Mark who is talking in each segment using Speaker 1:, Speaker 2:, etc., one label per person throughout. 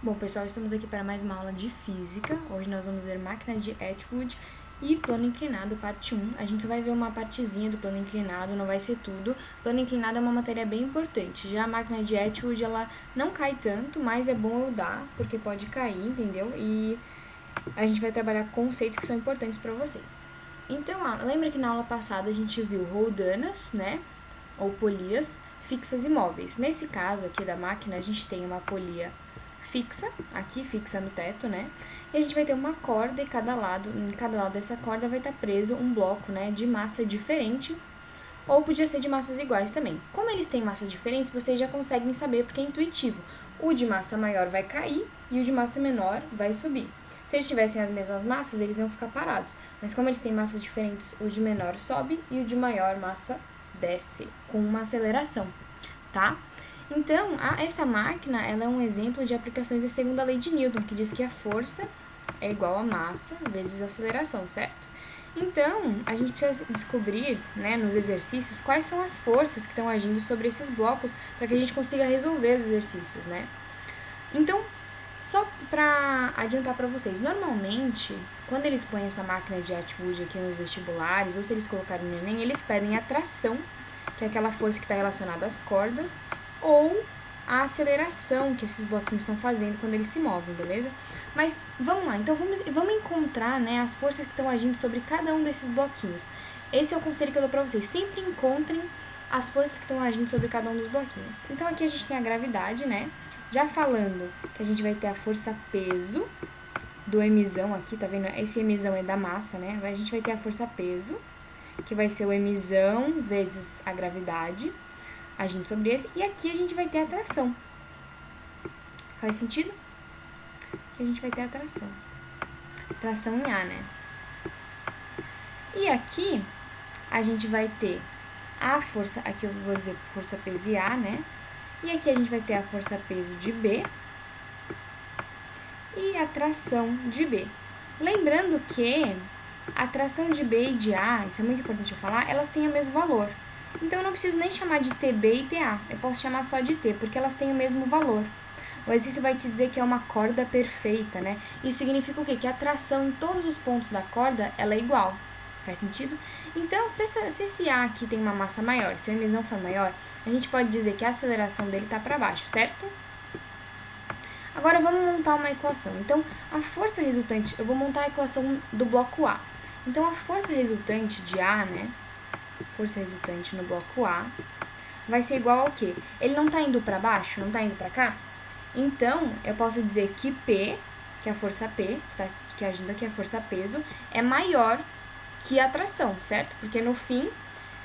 Speaker 1: Bom, pessoal, estamos aqui para mais uma aula de física. Hoje nós vamos ver máquina de Atwood e plano inclinado, parte 1. A gente só vai ver uma partezinha do plano inclinado, não vai ser tudo. Plano inclinado é uma matéria bem importante. Já a máquina de Atwood, ela não cai tanto, mas é bom eu dar, porque pode cair, entendeu? E a gente vai trabalhar conceitos que são importantes para vocês. Então, lembra que na aula passada a gente viu roldanas, né? Ou polias fixas e móveis. Nesse caso aqui da máquina, a gente tem uma polia fixa, aqui fixa no teto, né? E a gente vai ter uma corda e em cada lado dessa corda vai estar preso um bloco, né, de massa diferente, ou podia ser de massas iguais também. Como eles têm massas diferentes, vocês já conseguem saber porque é intuitivo. O de massa maior vai cair e o de massa menor vai subir. Se eles tivessem as mesmas massas, eles iam ficar parados. Mas como eles têm massas diferentes, o de menor sobe e o de maior massa desce, com uma aceleração, tá? Então, essa máquina ela é um exemplo de aplicações da segunda lei de Newton, que diz que a força é igual a massa vezes a aceleração, certo? Então, a gente precisa descobrir, né, nos exercícios, quais são as forças que estão agindo sobre esses blocos para que a gente consiga resolver os exercícios, né? Então, só para adiantar para vocês, normalmente, quando eles põem essa máquina de Atwood aqui nos vestibulares, ou se eles colocarem no Enem, eles pedem a tração, que é aquela força que está relacionada às cordas, ou a aceleração que esses bloquinhos estão fazendo quando eles se movem, beleza? Mas vamos lá, então vamos encontrar, né, as forças que estão agindo sobre cada um desses bloquinhos. Esse é o conselho que eu dou pra vocês, sempre encontrem as forças que estão agindo sobre cada um dos bloquinhos. Então aqui a gente tem a gravidade, né? Já falando que a gente vai ter a força peso do emisão aqui, tá vendo? Esse emisão é da massa, né? A gente vai ter a força peso, que vai ser o emisão vezes a gravidade, agindo sobre esse, e aqui a gente vai ter a tração. Faz sentido? Aqui a gente vai ter a tração. Tração em A, né? E aqui a gente vai ter a força, aqui eu vou dizer força peso de A, né? E aqui a gente vai ter a força peso de B e a tração de B. Lembrando que a tração de B e de A, isso é muito importante eu falar, elas têm o mesmo valor. Então, eu não preciso nem chamar de TB e TA, eu posso chamar só de T, porque elas têm o mesmo valor. O exercício vai te dizer que é uma corda perfeita, né? Isso significa o quê? Que a tração em todos os pontos da corda, ela é igual. Faz sentido? Então, se esse A aqui tem uma massa maior, se o emisão for maior, a gente pode dizer que a aceleração dele está para baixo, certo? Agora, vamos montar uma equação. Então, a força resultante, eu vou montar a equação do bloco A. Então, a força resultante de A, né? Força resultante no bloco A vai ser igual ao quê? Ele não está indo para baixo, não está indo para cá? Então, eu posso dizer que P, que é a força P, que agindo aqui a força peso, é maior que a tração, certo? Porque no fim,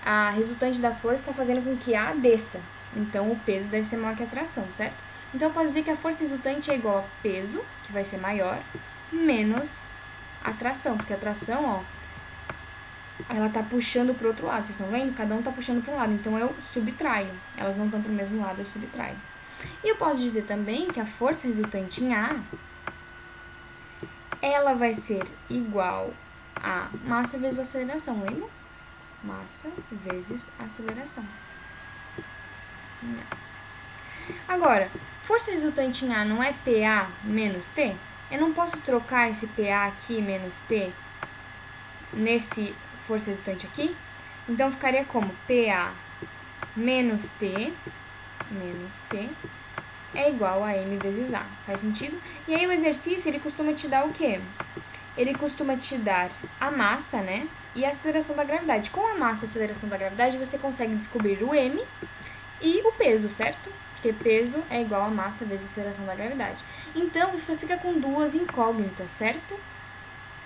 Speaker 1: a resultante das forças está fazendo com que A desça. Então, o peso deve ser maior que a tração, certo? Então, eu posso dizer que a força resultante é igual a peso, que vai ser maior, menos a tração, porque a tração, ó, ela tá puxando pro outro lado, vocês estão vendo? Cada um tá puxando para um lado, então eu subtraio. Elas não estão pro mesmo lado, eu subtraio. E eu posso dizer também que a força resultante em A, ela vai ser igual a massa vezes aceleração, lembra? Massa vezes aceleração. Agora, força resultante em A não é PA menos T? Eu não posso trocar esse PA aqui menos T nesse força resultante aqui? Então, ficaria como PA menos T é igual a M vezes A. Faz sentido? E aí, o exercício, ele costuma te dar o quê? Ele costuma te dar a massa, né? E a aceleração da gravidade. Com a massa e a aceleração da gravidade, você consegue descobrir o M e o peso, certo? Porque peso é igual a massa vezes a aceleração da gravidade. Então, você só fica com duas incógnitas, certo?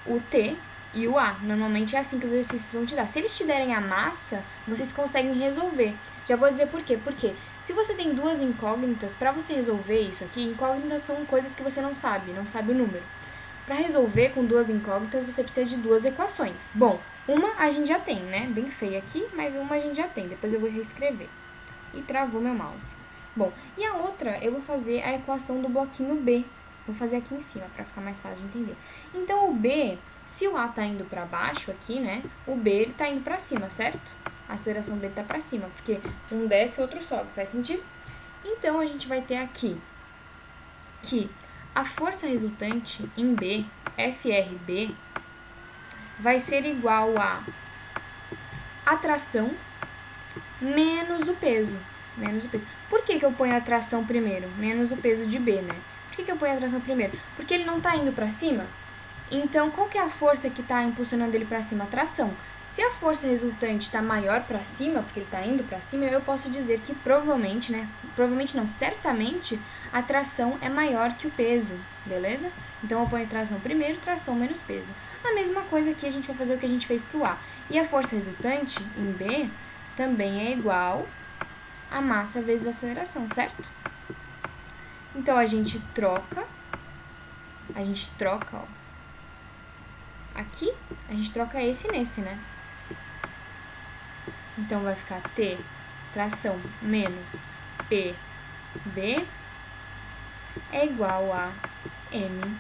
Speaker 1: O T e o A. Normalmente é assim que os exercícios vão te dar. Se eles te derem a massa, vocês conseguem resolver. Já vou dizer por quê. Porque se você tem duas incógnitas, para você resolver isso aqui, incógnitas são coisas que você não sabe o número. Para resolver com duas incógnitas, você precisa de duas equações. Bom, uma a gente já tem, né? Bem feia aqui, mas uma a gente já tem. Depois eu vou reescrever. E travou meu mouse. Bom, e a outra, eu vou fazer a equação do bloquinho B. Vou fazer aqui em cima, para ficar mais fácil de entender. Então, o B, se o A tá indo para baixo aqui, né? O B, ele tá indo para cima, certo? A aceleração dele tá para cima, porque um desce e o outro sobe. Faz sentido? Então, a gente vai ter aqui que a força resultante em B, FRB, vai ser igual a atração menos o peso. Por que eu ponho a atração primeiro? Menos o peso de B, né? Por que eu ponho a atração primeiro? Porque ele não está indo para cima. Então, qual que é a força que está impulsionando ele para cima? A tração. Se a força resultante está maior para cima, porque ele está indo para cima, eu posso dizer que provavelmente, né? Provavelmente não, certamente, a tração é maior que o peso, beleza? Então, eu ponho tração primeiro, tração menos peso. A mesma coisa aqui, a gente vai fazer o que a gente fez para o A. E a força resultante em B também é igual a massa vezes a aceleração, certo? Então, a gente troca, ó. Aqui, a gente troca esse nesse, né? Então, vai ficar T, tração, menos PB é igual a M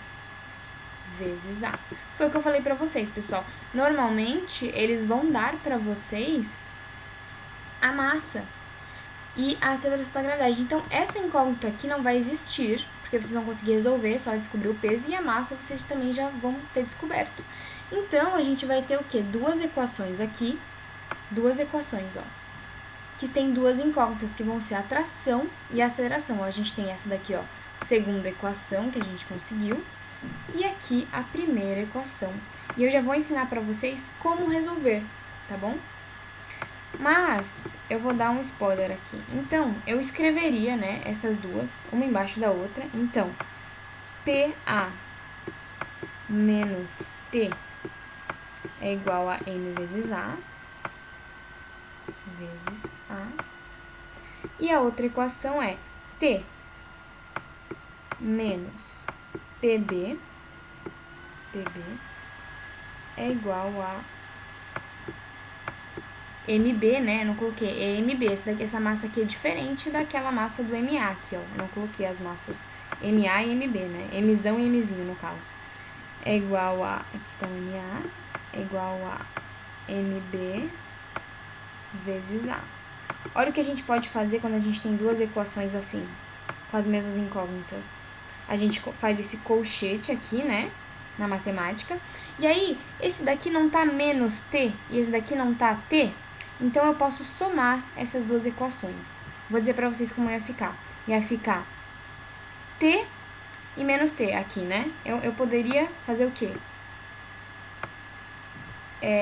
Speaker 1: vezes A. Foi o que eu falei pra vocês, pessoal. Normalmente, eles vão dar pra vocês a massa e a aceleração da gravidade. Então, essa incógnita aqui não vai existir, porque vocês vão conseguir resolver, só descobrir o peso, e a massa vocês também já vão ter descoberto. Então, a gente vai ter o quê? Duas equações aqui, ó, que tem duas incógnitas, que vão ser a tração e a aceleração. Ó, a gente tem essa daqui, ó, segunda equação, que a gente conseguiu, e aqui a primeira equação. E eu já vou ensinar pra vocês como resolver, tá bom? Mas eu vou dar um spoiler aqui. Então, eu escreveria, né, essas duas, uma embaixo da outra. Então, PA menos T é igual a M vezes A. E a outra equação é T menos PB é igual a MB, né? Eu não coloquei, é MB. Essa massa aqui é diferente daquela massa do MA aqui, ó. Eu não coloquei as massas MA e MB, né? Mzão e Mzinho, no caso. É igual a, aqui tá o MA, é igual a MB vezes A. Olha o que a gente pode fazer quando a gente tem duas equações assim, com as mesmas incógnitas. A gente faz esse colchete aqui, né? Na matemática. E aí, esse daqui não tá menos T e esse daqui não tá T. Então, eu posso somar essas duas equações. Vou dizer pra vocês como ia ficar. Ia ficar T e menos T aqui, né? Eu poderia fazer o quê?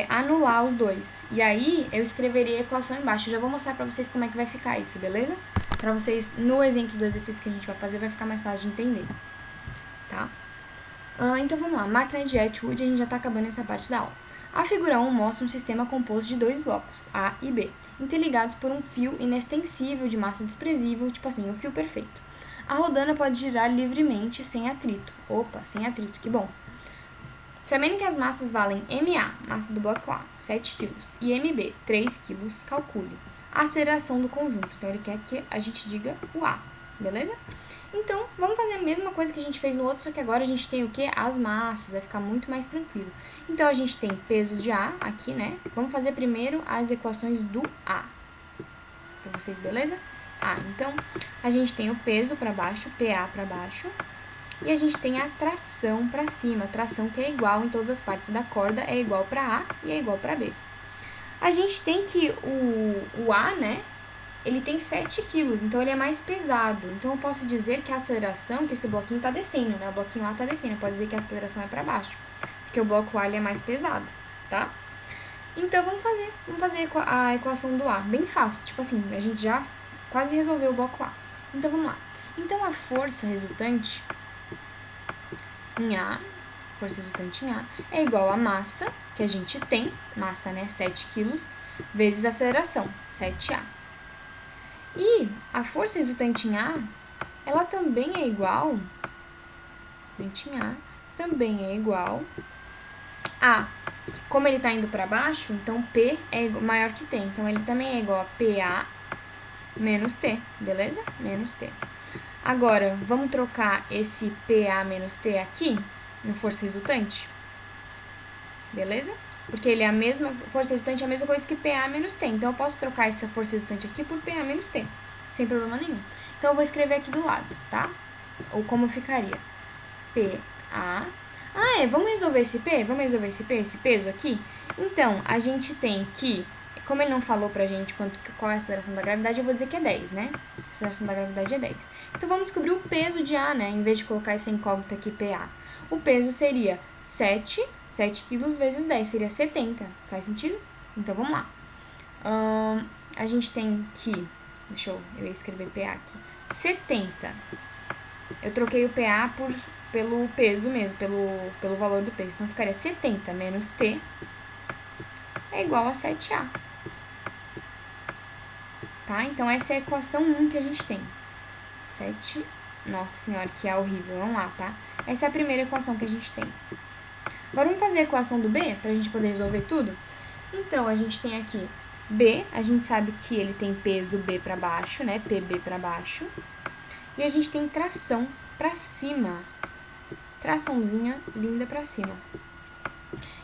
Speaker 1: Anular os dois. E aí, eu escreveria a equação embaixo. Eu já vou mostrar pra vocês como é que vai ficar isso, beleza? Pra vocês, no exemplo do exercício que a gente vai fazer, vai ficar mais fácil de entender. Tá? Então, vamos lá. Máquina de Atwood, a gente já tá acabando essa parte da aula. A figura 1 mostra um sistema composto de dois blocos, A e B, interligados por um fio inextensível de massa desprezível, tipo assim, um fio perfeito. A rodana pode girar livremente sem atrito. Opa, sem atrito, que bom. Sabendo que as massas valem MA, massa do bloco A, 7 kg, e MB, 3 kg, calcule a aceleração do conjunto. Então, ele quer que a gente diga o A, beleza? Então, vamos fazer a mesma coisa que a gente fez no outro, só que agora a gente tem o quê? As massas, vai ficar muito mais tranquilo. Então, a gente tem peso de A aqui, né? Vamos fazer primeiro as equações do A. Pra vocês, beleza? Então, a gente tem o peso para baixo, PA para baixo. E a gente tem a tração para cima, a tração que é igual em todas as partes da corda, é igual para A e é igual para B. A gente tem que o A, né, ele tem 7 quilos, então ele é mais pesado. Então, eu posso dizer que a aceleração, que esse bloquinho tá descendo, né, o bloquinho A tá descendo, pode dizer que a aceleração é para baixo, porque o bloco A ele é mais pesado, tá? Então, vamos fazer a equação do A, bem fácil, tipo assim, a gente já quase resolveu o bloco A. Então, vamos lá. Então, a força resultante em A é igual a massa que a gente tem, massa, né, 7 kg, vezes a aceleração, 7A. E a força resultante em A, ela também é igual, a, como ele está indo para baixo, então P é maior que T, então ele também é igual a PA menos T, beleza? Menos T. Agora, vamos trocar esse PA menos T aqui no força resultante, beleza? Porque ele é a mesma, força resultante é a mesma coisa que PA menos T. Então, eu posso trocar essa força resultante aqui por PA menos T, sem problema nenhum. Então, eu vou escrever aqui do lado, tá? Ou como ficaria. PA. Vamos resolver esse P? Vamos resolver esse peso aqui? Então, a gente tem que, como ele não falou pra gente qual é a aceleração da gravidade, eu vou dizer que é 10, né? A aceleração da gravidade é 10. Então, vamos descobrir o peso de A, né? Em vez de colocar essa incógnita aqui, PA. O peso seria 7 quilos vezes 10, seria 70. Faz sentido? Então, vamos lá. A gente tem que... eu ia escrever PA aqui. 70. Eu troquei o PA pelo peso mesmo, pelo valor do peso. Então, ficaria 70 menos T é igual a 7A. Tá? Então, essa é a equação 1 que a gente tem. 7... Nossa senhora, que é horrível. Vamos lá, tá? Essa é a primeira equação que a gente tem. Agora, vamos fazer a equação do B, pra gente poder resolver tudo? Então, a gente tem aqui B, a gente sabe que ele tem peso B para baixo, né? PB para baixo. E a gente tem tração para cima. Traçãozinha linda para cima.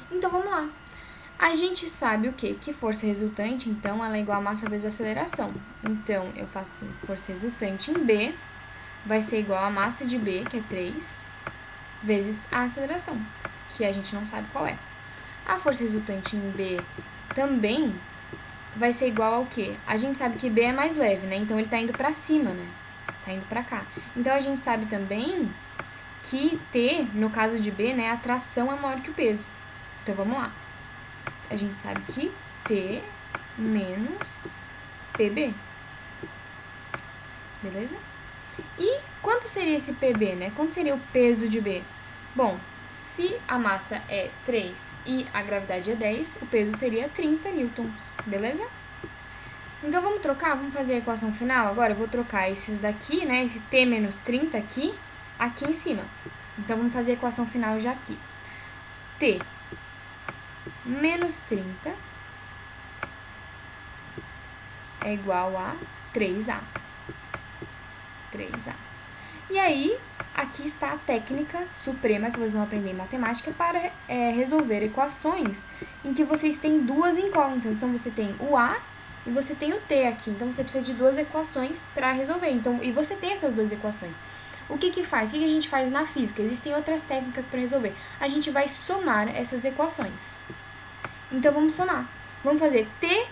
Speaker 1: Então, vamos lá. A gente sabe o quê? Que força resultante, então, ela é igual a massa vezes a aceleração. Então, eu faço assim, força resultante em B vai ser igual a massa de B, que é 3, vezes a aceleração, que a gente não sabe qual é. A força resultante em B também vai ser igual ao quê? A gente sabe que B é mais leve, né? Então, ele tá indo pra cima, né? Tá indo pra cá. Então, a gente sabe também que T, no caso de B, né? A tração é maior que o peso. Então, vamos lá. A gente sabe que T menos PB. Beleza? E quanto seria esse PB, né? Quanto seria o peso de B? Bom, se a massa é 3 e a gravidade é 10, o peso seria 30 newtons, beleza? Então, vamos trocar? Vamos fazer a equação final agora? Eu vou trocar esses daqui, né? Esse T menos 30 aqui em cima. Então, vamos fazer a equação final já aqui. T menos 30 é igual a 3A. 3A. E aí, aqui está a técnica suprema que vocês vão aprender em matemática para resolver equações em que vocês têm duas incógnitas. Então, você tem o A e você tem o T aqui. Então, você precisa de duas equações para resolver. Então, e você tem essas duas equações. O que faz? O que a gente faz na física? Existem outras técnicas para resolver. A gente vai somar essas equações. Então, vamos somar. Vamos fazer T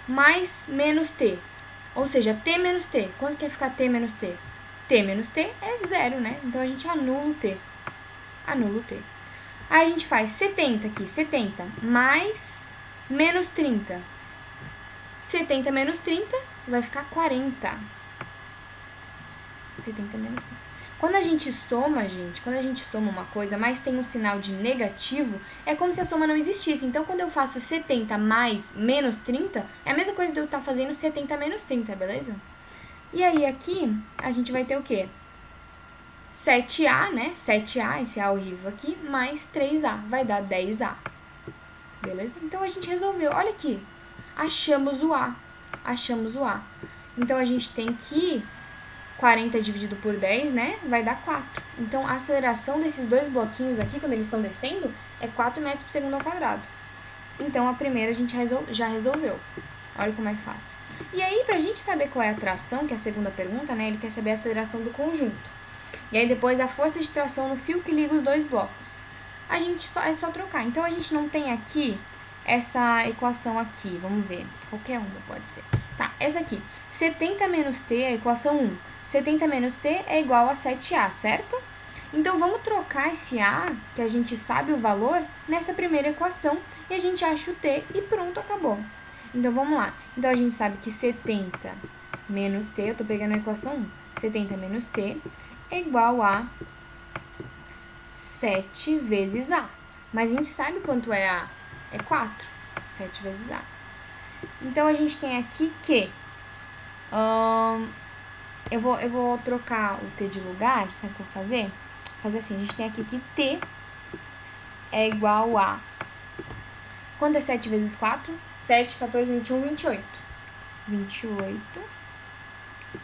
Speaker 1: mais menos T. Ou seja, T menos T. Quanto que vai ficar T menos T? T menos T é 0, né? Então, a gente anula o T. Anula o T. Aí, a gente faz 70 aqui. 70 mais menos 30. 70 menos 30 vai ficar 40. 70 menos 30. Quando a gente soma, uma coisa, mas tem um sinal de negativo, é como se a soma não existisse. Então, quando eu faço 70 mais menos 30, é a mesma coisa de eu estar fazendo 70 menos 30, beleza? E aí, aqui, a gente vai ter o quê? 7A, né? 7A, esse A horrível aqui, mais 3A, vai dar 10A. Beleza? Então, a gente resolveu. Olha aqui. Achamos o A. Então, a gente tem que 40 dividido por 10, né? Vai dar 4. Então, a aceleração desses dois bloquinhos aqui, quando eles estão descendo, é 4 metros por segundo ao quadrado. Então, a primeira a gente já resolveu. Olha como é fácil. E aí, pra gente saber qual é a tração, que é a segunda pergunta, né? Ele quer saber a aceleração do conjunto. E aí, depois, a força de tração no fio que liga os dois blocos. É só trocar. Então, a gente não tem aqui essa equação aqui. Vamos ver. Qualquer uma pode ser. Tá, essa aqui. 70 menos T é a equação 1. 70 menos T é igual a 7A, certo? Então, vamos trocar esse A, que a gente sabe o valor, nessa primeira equação, e a gente acha o T e pronto, acabou. Então, vamos lá. Então, a gente sabe que 70 menos T, eu tô pegando a equação 1, 70 menos T é igual a 7 vezes A. Mas a gente sabe quanto é A? É 4. 7 vezes A. Então, a gente tem aqui que... Eu vou trocar o T de lugar, sabe o que eu vou fazer? Vou fazer assim, a gente tem aqui que T é igual a... Quanto é 7 vezes 4? 7, 14, 21, 28. 28.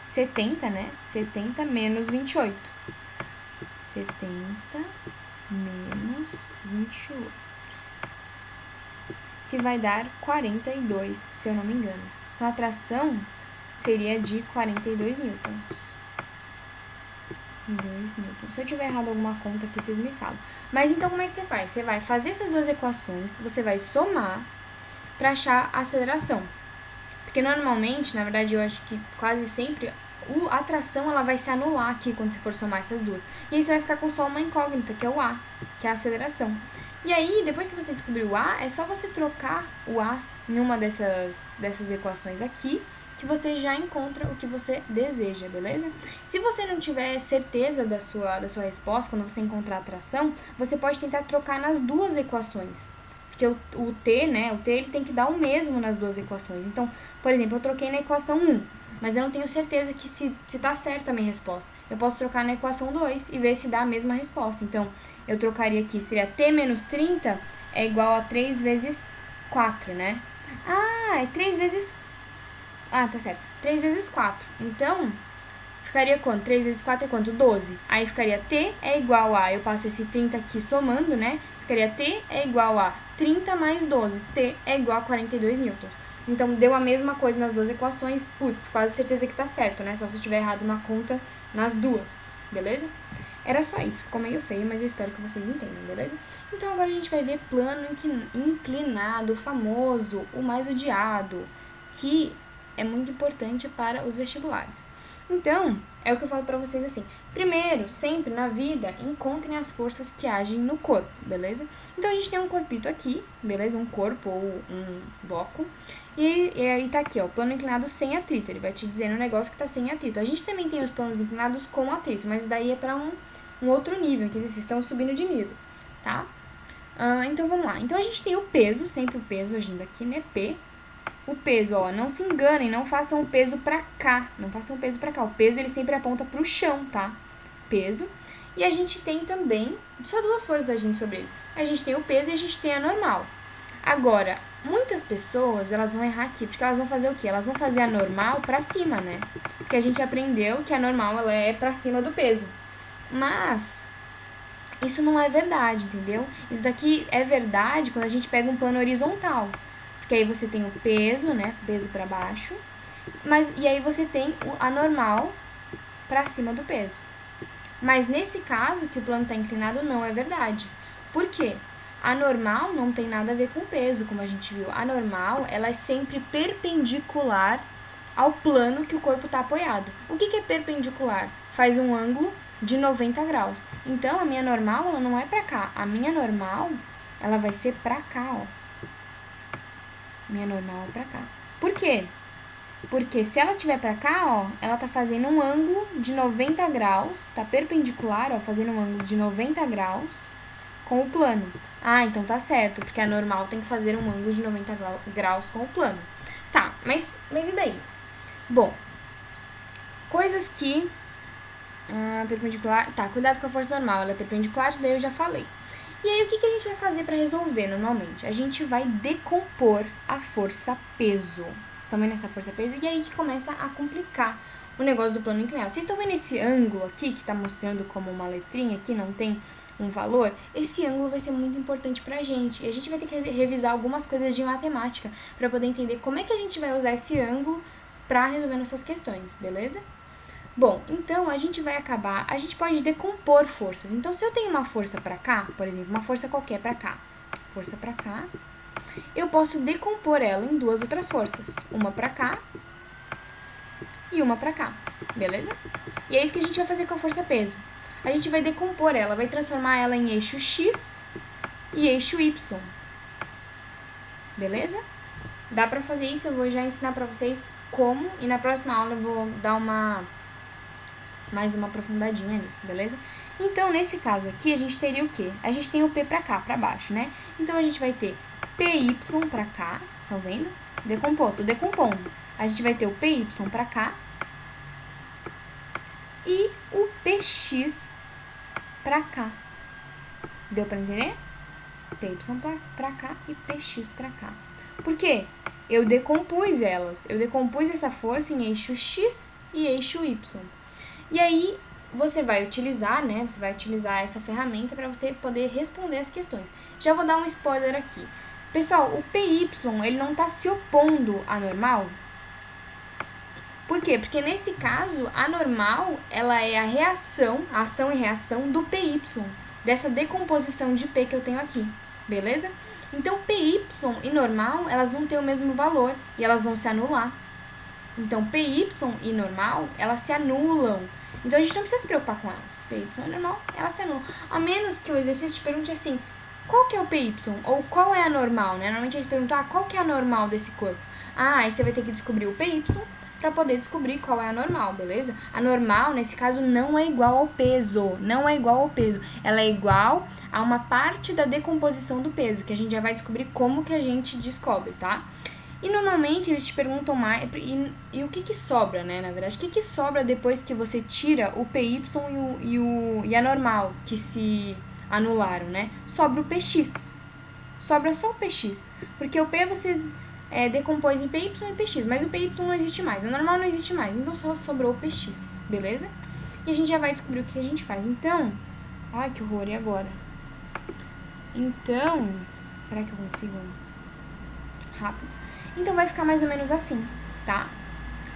Speaker 1: 70, né? 70 menos 28. 70 menos 28. Que vai dar 42, se eu não me engano. Então, a tração seria de 42 newtons. 42 newtons. Se eu tiver errado alguma conta aqui, vocês me falam. Mas então, como é que você faz? Você vai fazer essas duas equações, você vai somar para achar a aceleração. Porque normalmente, na verdade, eu acho que quase sempre, a tração ela vai se anular aqui quando você for somar essas duas. E aí você vai ficar com só uma incógnita, que é o A, que é a aceleração. E aí, depois que você descobrir o A, é só você trocar o A em uma dessas equações aqui, que você já encontra o que você deseja, beleza? Se você não tiver certeza da sua resposta, quando você encontrar a tração, você pode tentar trocar nas duas equações. Porque o T, né, o T ele tem que dar o mesmo nas duas equações. Então, por exemplo, eu troquei na equação 1, mas eu não tenho certeza que se tá certa a minha resposta. Eu posso trocar na equação 2 e ver se dá a mesma resposta. Então, eu trocaria aqui, seria T menos 30 é igual a 3 vezes 4, né? Ah, é 3 vezes... Ah, tá certo. 3 vezes 4. Então, ficaria quanto? 3 vezes 4 é quanto? 12. Aí ficaria T é igual a... Eu passo esse 30 aqui somando, né? Ficaria T é igual a 30 mais 12. T é igual a 42 newtons. Então, deu a mesma coisa nas duas equações. Putz, quase certeza que tá certo, né? Só se eu tiver errado uma conta nas duas, beleza? Era só isso. Ficou meio feio, mas eu espero que vocês entendam, beleza? Então, agora a gente vai ver plano inclinado, famoso, o mais odiado, que é muito importante para os vestibulares. Então, é o que eu falo pra vocês assim. Primeiro, sempre na vida, encontrem as forças que agem no corpo, beleza? Então, a gente tem um corpito aqui, beleza? Um corpo ou um bloco. E aí tá aqui, ó, plano inclinado sem atrito. Ele vai te dizer no negócio que tá sem atrito. A gente também tem os planos inclinados com atrito, mas daí é pra um outro nível, entendeu? Vocês estão subindo de nível, tá? Então, vamos lá. Então, a gente tem o peso, sempre o peso agindo aqui, né? P. O peso, ó, não se enganem, não façam o peso pra cá, não façam o peso pra cá. O peso, ele sempre aponta pro chão, tá? Peso. E a gente tem também, só duas forças agindo sobre ele. A gente tem o peso e a gente tem a normal. Agora, muitas pessoas, elas vão errar aqui, porque elas vão fazer o quê? Elas vão fazer a normal pra cima, né? Porque a gente aprendeu que a normal, ela é pra cima do peso. Mas isso não é verdade, entendeu? Isso daqui é verdade quando a gente pega um plano horizontal. Porque aí você tem o peso, né? Peso para baixo. E aí você tem a normal para cima do peso. Mas nesse caso, que o plano está inclinado, não é verdade. Por quê? A normal não tem nada a ver com o peso, como a gente viu. A normal, ela é sempre perpendicular ao plano que o corpo está apoiado. O que é perpendicular? Faz um ângulo de 90 graus. Então, a minha normal, ela não é para cá. A minha normal, ela vai ser para cá, ó. Minha normal é pra cá. Por quê? Porque se ela estiver pra cá, ó, ela tá fazendo um ângulo de 90 graus, tá perpendicular, ó, fazendo um ângulo de 90 graus com o plano. Ah, então tá certo, porque a normal tem que fazer um ângulo de 90 graus com o plano. Tá, mas e daí? Bom, coisas que... perpendicular... Tá, cuidado com a força normal, ela é perpendicular, isso daí eu já falei. E aí, o que a gente vai fazer para resolver normalmente? A gente vai decompor a força peso. Vocês estão vendo essa força peso? E aí que começa a complicar o negócio do plano inclinado. Vocês estão vendo esse ângulo aqui, que está mostrando como uma letrinha aqui, não tem um valor? Esse ângulo vai ser muito importante pra gente. E a gente vai ter que revisar algumas coisas de matemática para poder entender como é que a gente vai usar esse ângulo para resolver nossas questões, beleza? Bom, então a gente pode decompor forças. Então, se eu tenho uma força pra cá, por exemplo, uma força qualquer pra cá, força pra cá, eu posso decompor ela em duas outras forças, uma pra cá e uma pra cá, beleza? E é isso que a gente vai fazer com a força peso. A gente vai decompor ela, vai transformar ela em eixo X e eixo Y, beleza? Dá pra fazer isso, eu vou já ensinar pra vocês como, e na próxima aula eu vou dar mais uma aprofundadinha nisso, beleza? Então, nesse caso aqui, a gente teria o quê? A gente tem o P pra cá, pra baixo, né? Então, a gente vai ter PY pra cá, tá vendo? Tô decompondo. A gente vai ter o PY pra cá e o PX pra cá. Deu pra entender? PY pra cá e PX pra cá. Por quê? Eu decompus elas. Eu decompus essa força em eixo X e eixo Y. E aí, você vai utilizar, né? Você vai utilizar essa ferramenta para você poder responder as questões. Já vou dar um spoiler aqui. Pessoal, o PY, ele não está se opondo à normal. Por quê? Porque nesse caso, a normal, ela é a ação e reação do PY, dessa decomposição de P que eu tenho aqui, beleza? Então, PY e normal, elas vão ter o mesmo valor e elas vão se anular. Então, PY e normal, elas se anulam. Então, a gente não precisa se preocupar com elas. PY e normal, elas se anulam. A menos que o exercício te pergunte assim, qual que é o PY? Ou qual é a normal, né? Normalmente a gente pergunta, qual que é a normal desse corpo? Aí você vai ter que descobrir o PY para poder descobrir qual é a normal, beleza? A normal, nesse caso, não é igual ao peso. Não é igual ao peso. Ela é igual a uma parte da decomposição do peso, que a gente já vai descobrir como que a gente descobre, tá? E normalmente eles te perguntam mais. E o que sobra, né? Na verdade, o que sobra depois que você tira o PY e a normal, que se anularam, né? Sobra o PX. Sobra só o PX. Porque o P você decompôs em PY e PX, mas o PY não existe mais. A normal não existe mais. Então só sobrou o PX, beleza? E a gente já vai descobrir o que a gente faz. Então. Ai, que horror, e agora? Então. Será que eu consigo? Rápido. Então, vai ficar mais ou menos assim, tá?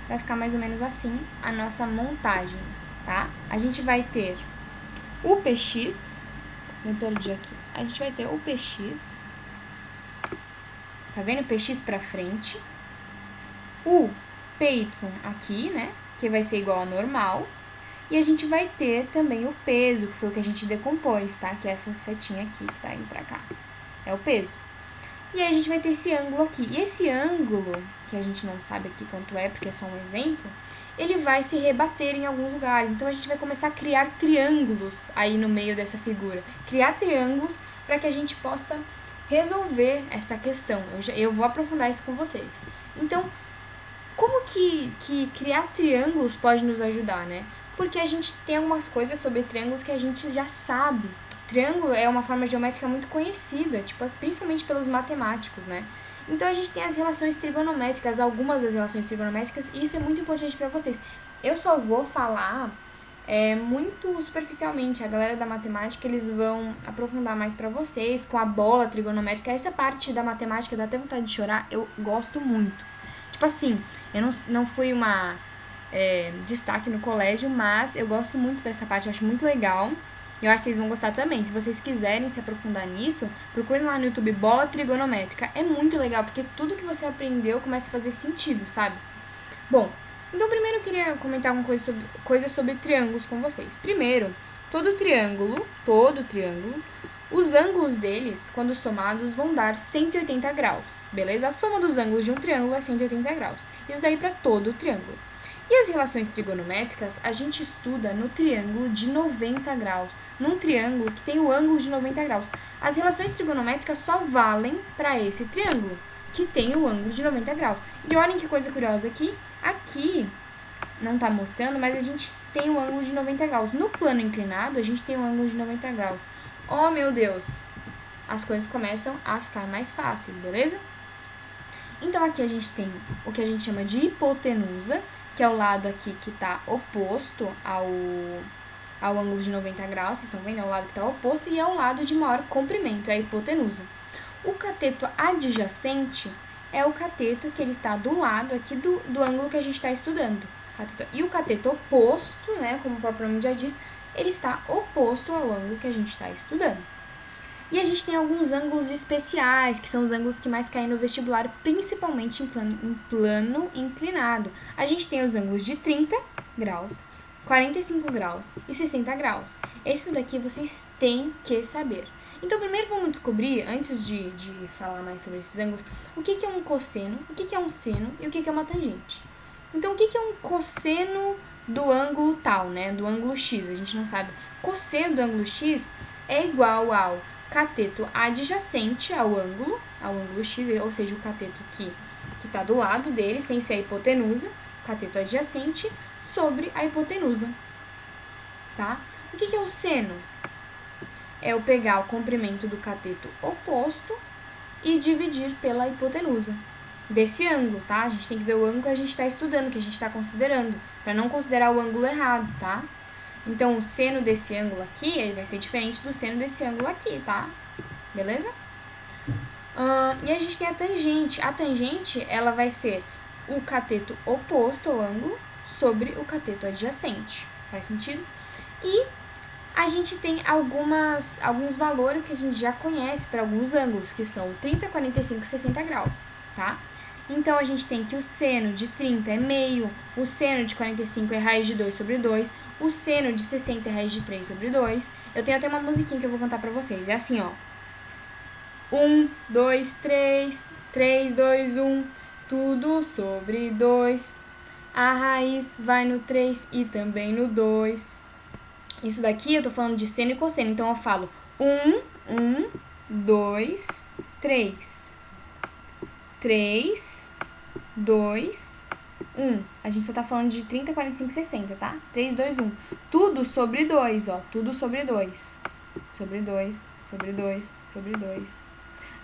Speaker 1: Vai ficar mais ou menos assim a nossa montagem, tá? A gente vai ter o PX, me perdi aqui. A gente vai ter o PX, tá vendo? O PX pra frente. O PY aqui, né? Que vai ser igual a normal. E a gente vai ter também o peso, que foi o que a gente decompôs, tá? Que é essa setinha aqui que tá indo pra cá. É o peso. E aí a gente vai ter esse ângulo aqui. E esse ângulo, que a gente não sabe aqui quanto é, porque é só um exemplo, ele vai se rebater em alguns lugares. Então a gente vai começar a criar triângulos aí no meio dessa figura. Criar triângulos para que a gente possa resolver essa questão. Eu vou aprofundar isso com vocês. Então, como que criar triângulos pode nos ajudar, né? Porque a gente tem algumas coisas sobre triângulos que a gente já sabe. Triângulo é uma forma geométrica muito conhecida, tipo, principalmente pelos matemáticos, né? Então, a gente tem as relações trigonométricas, algumas das relações trigonométricas, e isso é muito importante para vocês. Eu só vou falar muito superficialmente. A galera da matemática, eles vão aprofundar mais para vocês com a bola trigonométrica. Essa parte da matemática dá até vontade de chorar, eu gosto muito. Tipo assim, eu não fui uma destaque no colégio, mas eu gosto muito dessa parte, eu acho muito legal. Eu acho que vocês vão gostar também. Se vocês quiserem se aprofundar nisso, procurem lá no YouTube bola trigonométrica. É muito legal, porque tudo que você aprendeu começa a fazer sentido, sabe? Bom, então primeiro eu queria comentar alguma coisa sobre triângulos com vocês. Primeiro, todo triângulo, os ângulos deles, quando somados, vão dar 180 graus, beleza? A soma dos ângulos de um triângulo é 180 graus. Isso daí para todo o triângulo. E as relações trigonométricas a gente estuda no triângulo de 90 graus, num triângulo que tem o ângulo de 90 graus. As relações trigonométricas só valem para esse triângulo, que tem o ângulo de 90 graus. E olhem que coisa curiosa aqui não tá mostrando, mas a gente tem o ângulo de 90 graus. No plano inclinado, a gente tem o ângulo de 90 graus. Oh, meu Deus! As coisas começam a ficar mais fáceis, beleza? Então, aqui a gente tem o que a gente chama de hipotenusa, que é o lado aqui que está oposto ao ângulo de 90 graus, vocês estão vendo? É o lado que está oposto, e é o lado de maior comprimento, é a hipotenusa. O cateto adjacente é o cateto que ele está do lado aqui do ângulo que a gente está estudando. E o cateto oposto, né, como o próprio nome já diz, ele está oposto ao ângulo que a gente está estudando. E a gente tem alguns ângulos especiais, que são os ângulos que mais caem no vestibular, principalmente em plano inclinado. A gente tem os ângulos de 30 graus, 45 graus e 60 graus. Esses daqui vocês têm que saber. Então, primeiro vamos descobrir, antes de falar mais sobre esses ângulos, o que é um cosseno, o que é um seno e o que é uma tangente. Então, o que é um cosseno do ângulo tal, né? Do ângulo x, a gente não sabe. Cosseno do ângulo x é igual ao cateto adjacente ao ângulo x, ou seja, o cateto que está do lado dele, sem ser a hipotenusa, cateto adjacente, sobre a hipotenusa, tá? O que é o seno? É eu pegar o comprimento do cateto oposto e dividir pela hipotenusa desse ângulo, tá? A gente tem que ver o ângulo que a gente está estudando, que a gente está considerando, para não considerar o ângulo errado, tá? Então, o seno desse ângulo aqui, ele vai ser diferente do seno desse ângulo aqui, tá? Beleza? E a gente tem a tangente. A tangente, ela vai ser o cateto oposto ao ângulo sobre o cateto adjacente. Faz sentido? E a gente tem alguns valores que a gente já conhece para alguns ângulos, que são 30, 45 e 60 graus, tá? Então, a gente tem que o seno de 30 é meio, o seno de 45 é raiz de 2 sobre 2, o seno de 60 é raiz de 3 sobre 2. Eu tenho até uma musiquinha que eu vou cantar pra vocês. É assim, ó. 1, 2, 3, 3, 2, 1, tudo sobre 2. A raiz vai no 3 e também no 2. Isso daqui eu tô falando de seno e cosseno, então eu falo 1, 2, 3. 3, 2, 1. A gente só tá falando de 30, 45, 60, tá? 3, 2, 1. Tudo sobre 2, ó. Tudo sobre 2. Sobre 2, sobre 2, sobre 2.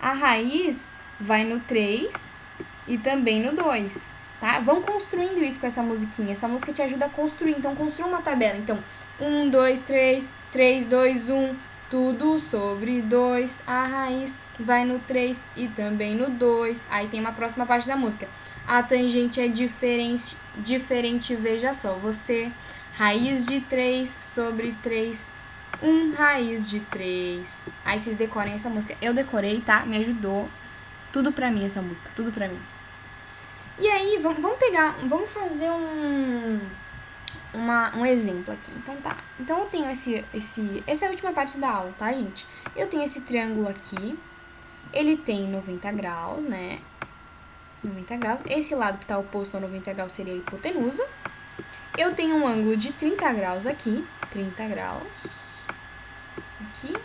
Speaker 1: A raiz vai no 3 e também no 2, tá? Vão construindo isso com essa musiquinha. Essa música te ajuda a construir. Então, construa uma tabela. Então, 1, 2, 3, 3, 2, 1. Tudo sobre 2, a raiz vai no 3 e também no 2. Aí tem uma próxima parte da música. A tangente é diferente, veja só. Você, raiz de 3 sobre 3, 1 raiz de 3. Aí vocês decorem essa música. Eu decorei, tá? Me ajudou. Tudo pra mim essa música, tudo pra mim. E aí, vamos fazer um exemplo aqui. Então tá. Então eu tenho essa é a última parte da aula, tá, gente? Eu tenho esse triângulo aqui. Ele tem 90 graus, né? 90 graus. Esse lado que tá oposto a 90 graus seria a hipotenusa. Eu tenho um ângulo de 30 graus aqui. 30 graus. Aqui.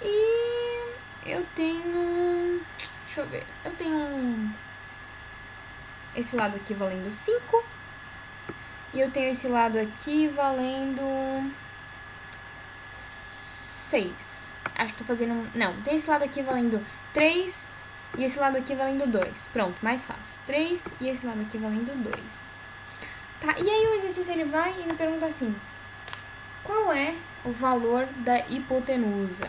Speaker 1: E eu tenho... Deixa eu ver. Eu tenho esse lado aqui valendo 5. E eu tenho esse lado aqui valendo 6. Acho que tô fazendo... Não, tem esse lado aqui valendo 3 e esse lado aqui valendo 2. Pronto, mais fácil. 3 e esse lado aqui valendo 2. Tá, e aí o exercício ele vai e me pergunta assim: qual é o valor da hipotenusa?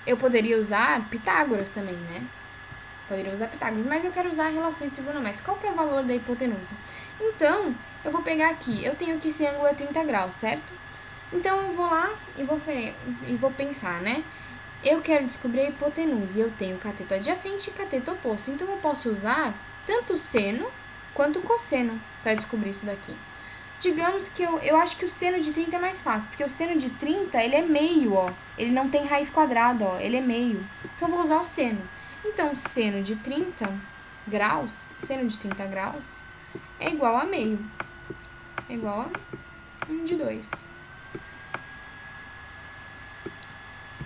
Speaker 1: Eu poderia usar Pitágoras também, né? Poderia usar Pitágoras, mas eu quero usar relações trigonométricas. Qual que é o valor da hipotenusa? Então, eu vou pegar aqui, eu tenho que esse ângulo é 30 graus, certo? Então, eu vou lá e vou pensar, né? Eu quero descobrir a hipotenusa e eu tenho cateto adjacente e cateto oposto. Então, eu posso usar tanto o seno quanto o cosseno para descobrir isso daqui. Digamos que eu acho que o seno de 30 é mais fácil, porque o seno de 30, ele é meio, ó. Ele não tem raiz quadrada, ó, ele é meio. Então, eu vou usar o seno. Então, seno de 30 graus é igual a meio. É igual a 1 de 2.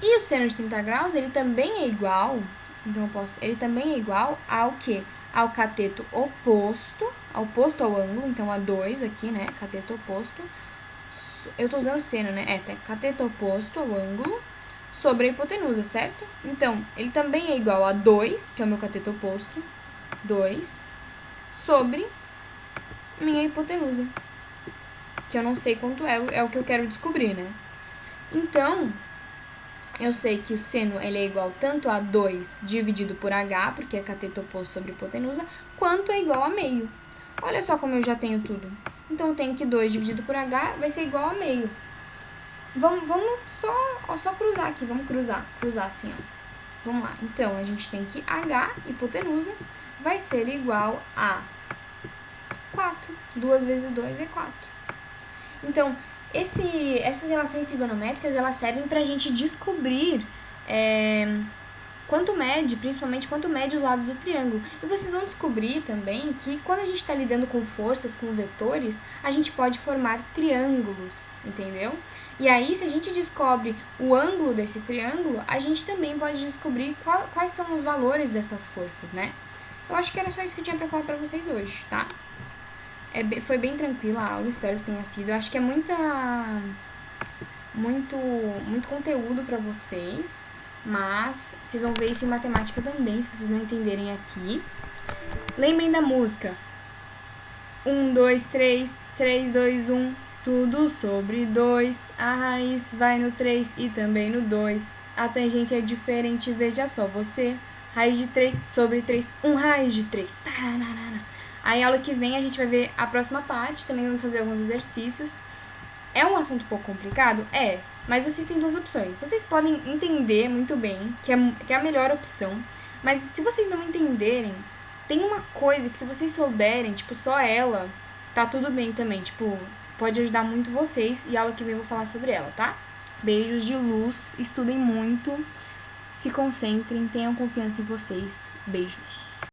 Speaker 1: E o seno de 30 graus, ele também é igual, então ele também é igual ao quê? Ao cateto oposto ao ângulo, então a 2 aqui, né, cateto oposto, eu tô usando seno, né, cateto oposto ao ângulo sobre a hipotenusa, certo? Então, ele também é igual a 2, que é o meu cateto oposto, 2, sobre minha hipotenusa, que eu não sei quanto é o que eu quero descobrir, né? Então, eu sei que o seno ele é igual tanto a 2 dividido por h, porque é cateto oposto sobre hipotenusa, quanto é igual a meio. Olha só como eu já tenho tudo. Então, eu tenho que 2 dividido por h vai ser igual a meio. Vamos só cruzar aqui, vamos cruzar assim, ó. Vamos lá. Então, a gente tem que h, hipotenusa, vai ser igual a 4. 2 vezes 2 é 4. Então, essas relações trigonométricas, elas servem pra gente descobrir principalmente quanto mede os lados do triângulo. E vocês vão descobrir também que quando a gente está lidando com forças, com vetores, a gente pode formar triângulos, entendeu? E aí, se a gente descobre o ângulo desse triângulo, a gente também pode descobrir quais são os valores dessas forças, né? Eu acho que era só isso que eu tinha pra falar pra vocês hoje, tá? Foi bem tranquila a aula, espero que tenha sido. Eu acho que é muito conteúdo pra vocês, mas vocês vão ver isso em matemática também, se vocês não entenderem aqui. Lembrem da música. 1, 2, 3, 3, 2, 1, tudo sobre 2. A raiz vai no 3 e também no 2. A tangente é diferente, veja só. Você, raiz de 3 sobre 3, 1 raiz de 3. Taranana. Aí, aula que vem, a gente vai ver a próxima parte, também vamos fazer alguns exercícios. É um assunto um pouco complicado? É, mas vocês têm duas opções. Vocês podem entender muito bem, que é a melhor opção, mas se vocês não entenderem, tem uma coisa que se vocês souberem, tipo, só ela, tá tudo bem também, tipo, pode ajudar muito vocês e a aula que vem eu vou falar sobre ela, tá? Beijos de luz, estudem muito, se concentrem, tenham confiança em vocês. Beijos.